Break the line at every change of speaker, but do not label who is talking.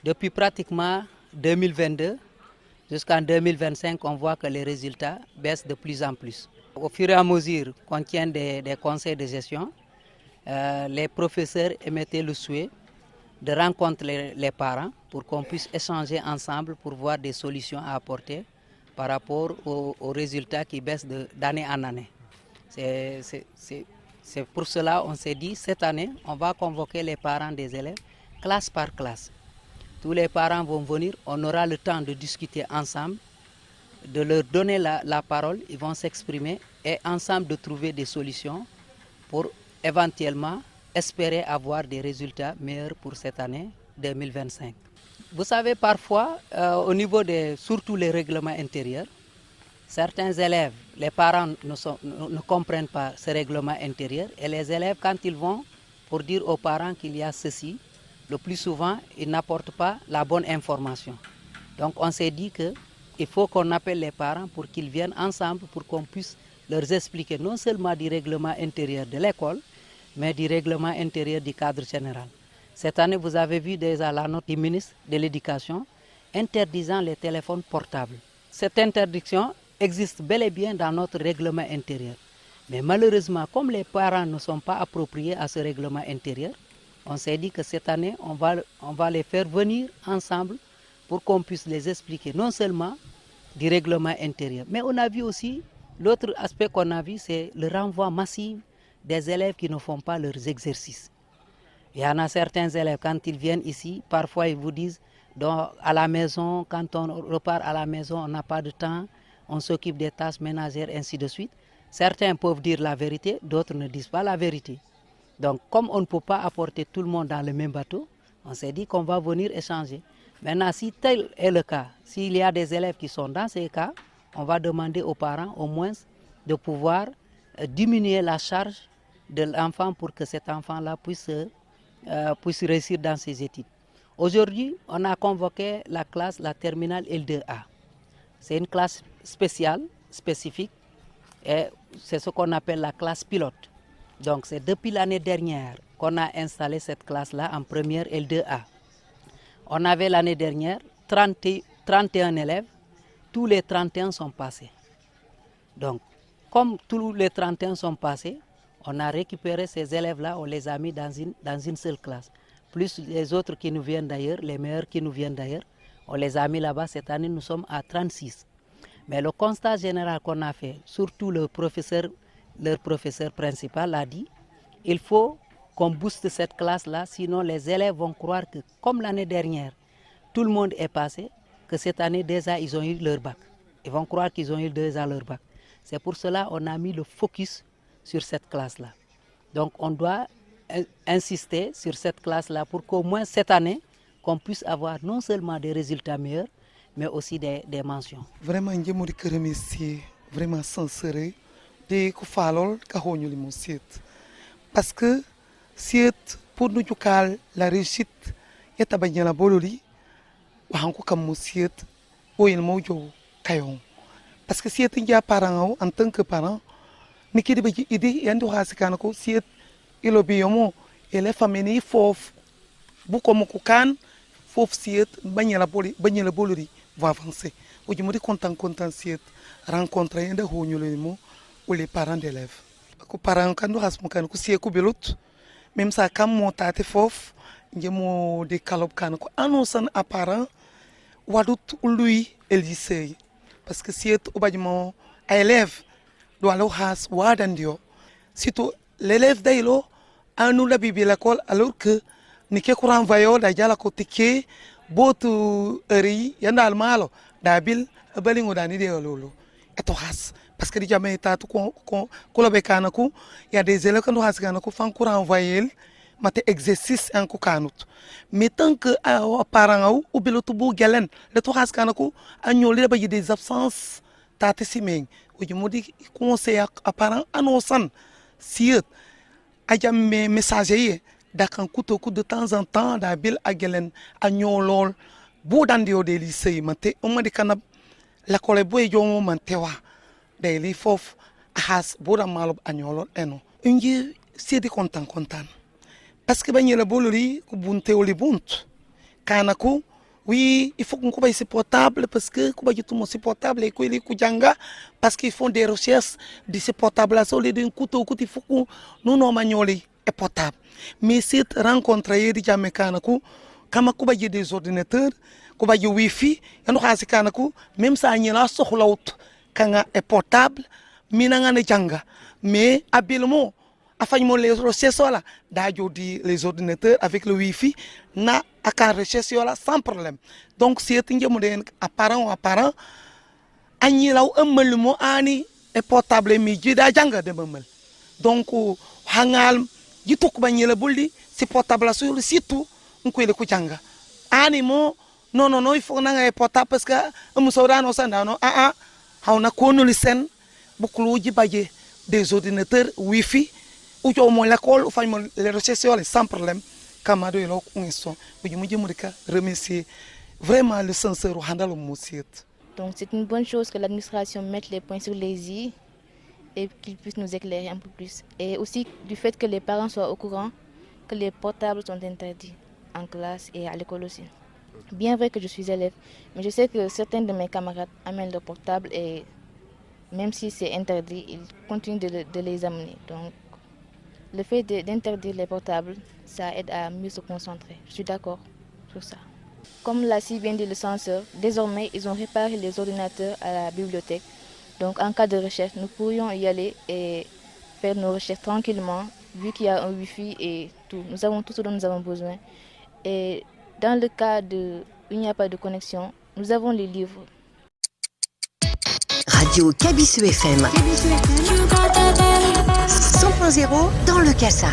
Depuis pratiquement 2022 jusqu'en 2025, on voit que les résultats baissent de plus en plus. Au fur et à mesure qu'on tient des conseils de gestion, les professeurs émettaient le souhait de rencontrer les parents pour qu'on puisse échanger ensemble pour voir des solutions à apporter par rapport aux résultats qui baissent d'année en année. C'est pour cela qu'on s'est dit, cette année, on va convoquer les parents des élèves, classe par classe. Tous les parents vont venir, on aura le temps de discuter ensemble, de leur donner la parole, ils vont s'exprimer et ensemble de trouver des solutions pour éventuellement espérer avoir des résultats meilleurs pour cette année 2025. Vous savez, parfois, au niveau surtout les règlements intérieurs, certains élèves, les parents ne comprennent pas ce règlement intérieur et les élèves, quand ils vont pour dire aux parents qu'il y a ceci, le plus souvent, ils n'apportent pas la bonne information. Donc on s'est dit qu'il faut qu'on appelle les parents pour qu'ils viennent ensemble pour qu'on puisse leur expliquer non seulement du règlement intérieur de l'école, mais du règlement intérieur du cadre général. Cette année, vous avez vu déjà la note du ministre de l'Éducation interdisant les téléphones portables. Cette interdiction existe bel et bien dans notre règlement intérieur. Mais malheureusement, comme les parents ne sont pas appropriés à ce règlement intérieur, on s'est dit que cette année, on va les faire venir ensemble pour qu'on puisse les expliquer non seulement du règlement intérieur, mais on a vu aussi, l'autre aspect qu'on a vu, c'est le renvoi massif des élèves qui ne font pas leurs exercices. Il y en a certains élèves, quand ils viennent ici, parfois ils vous disent, donc, à la maison, quand on repart à la maison, on n'a pas de temps, on s'occupe des tâches ménagères, ainsi de suite. Certains peuvent dire la vérité, d'autres ne disent pas la vérité. Donc, comme on ne peut pas apporter tout le monde dans le même bateau, on s'est dit qu'on va venir échanger. Maintenant, si tel est le cas, s'il y a des élèves qui sont dans ces cas, on va demander aux parents au moins de pouvoir diminuer la charge de l'enfant pour que cet enfant-là puisse réussir dans ses études. Aujourd'hui, on a convoqué la classe, la terminale L2A. C'est une classe spéciale, spécifique, et c'est ce qu'on appelle la classe pilote. Donc c'est depuis l'année dernière qu'on a installé cette classe-là en première L2A. On avait l'année dernière 31 élèves, tous les 31 sont passés. Donc, comme tous les 31 sont passés, on a récupéré ces élèves-là, on les a mis dans une seule classe. Plus les autres qui nous viennent d'ailleurs, les meilleurs qui nous viennent d'ailleurs, on les a mis là-bas. Cette année, nous sommes à 36. Mais le constat général qu'on a fait, surtout leur professeur principal l'a dit, il faut qu'on booste cette classe-là, sinon les élèves vont croire que, comme l'année dernière, tout le monde est passé, que cette année déjà ils ont eu leur bac. Ils vont croire qu'ils ont eu déjà leur bac. C'est pour cela qu'on a mis le focus sur cette classe-là. Donc on doit insister sur cette classe-là pour qu'au moins cette année, qu'on puisse avoir non seulement des résultats meilleurs, mais aussi des mentions.
Vraiment, je voudrais remercier vraiment sincèrement de que falol ka honyo li parce que c'est pour nous la réussite et tabanya la bololi wa hanko kam musiet o il mojo kayon parce que c'est un parent en tant que parent ni kidi ba idi yando hasikana ko c'est ilo biyomo ele famille fof bu ko mo kan fof c'est banya la bololi va avancer. Aujourd'hui, je suis content de rencontrer les parents d'élèves. Les parents, quand nous avons fait même ça, quand nous avons fait fof, nous avons des calobs qui ont annoncé à parents lui et lycée. Parce que si un élève doit avoir surtout l'élève d'ailleurs, a nous la Bible l'école alors que nous avons renvoyé la côté botu eri yanda almalo dabil balingo dani de lolo eto has parce que déjà mais tatu ko la bekana ko ya des élèves quand has kana ko fan courant envoyer mate exercice en ko kanut mais tant que parents ou bilotu bu gelen le to has kana ko agnoli ba des absences tate simeng o modi conseil à parents annonçant si ajam messager dakan kuto de temps en temps da bil agelen agnolol bodandio de lycée mate umadi kana la kole boy jomo mantewa de li fof has bodam malo agnolol eno ingi sedi content parce que banyela bolori ku bunte oli bunt kana ku Oui, il faut qu'on ait ces portables parce que tout le monde ces portables et les kujanga parce qu'ils font des recherches de ces portables là sur les d'un couteau il faut que nous non magnoli et portable. Mais cette rencontre hier de Jamaicanako, comme kuba y des ordinateurs, kuba y wifi, et nous hasi kanako, même ça y là sur l'autre kanga est portable, minanga ne janga. Mais habilement afin les recherches là, d'ailleurs les ordinateurs avec le wifi na à recherche là sans problème. Donc si tu es apparent, ani là un mo ani est portable mi jida janga de mamel. Donc hangal yituk ba nyela buldi c'est portable sur le site on ko le ko janga. Ani mo non il faut nga est portable parce que mu sawda no sanda no hauna kono lisen bukulu jibaje des ordinateurs wifi ou au moins l'école ou les recherches sans problème camarade là on sont je me remercier vraiment le censeur au handal monsieur.
Donc c'est une bonne chose que l'administration mette les points sur les i et qu'ils puissent nous éclairer un peu plus, et aussi du fait que les parents soient au courant que les portables sont interdits en classe et à l'école aussi. Bien vrai que je suis élève, mais je sais que certains de mes camarades amènent leur portable et même si c'est interdit, ils continuent de les amener. Donc le fait d'interdire les portables, ça aide à mieux se concentrer. Je suis d'accord sur ça. Comme l'a si bien dit le censeur, désormais, ils ont réparé les ordinateurs à la bibliothèque. Donc en cas de recherche, nous pourrions y aller et faire nos recherches tranquillement, vu qu'il y a un wifi et tout. Nous avons tout ce dont nous avons besoin. Et dans le cas où il n'y a pas de connexion, nous avons les livres.
Radio Kabisu FM 100.0 dans le Kassa.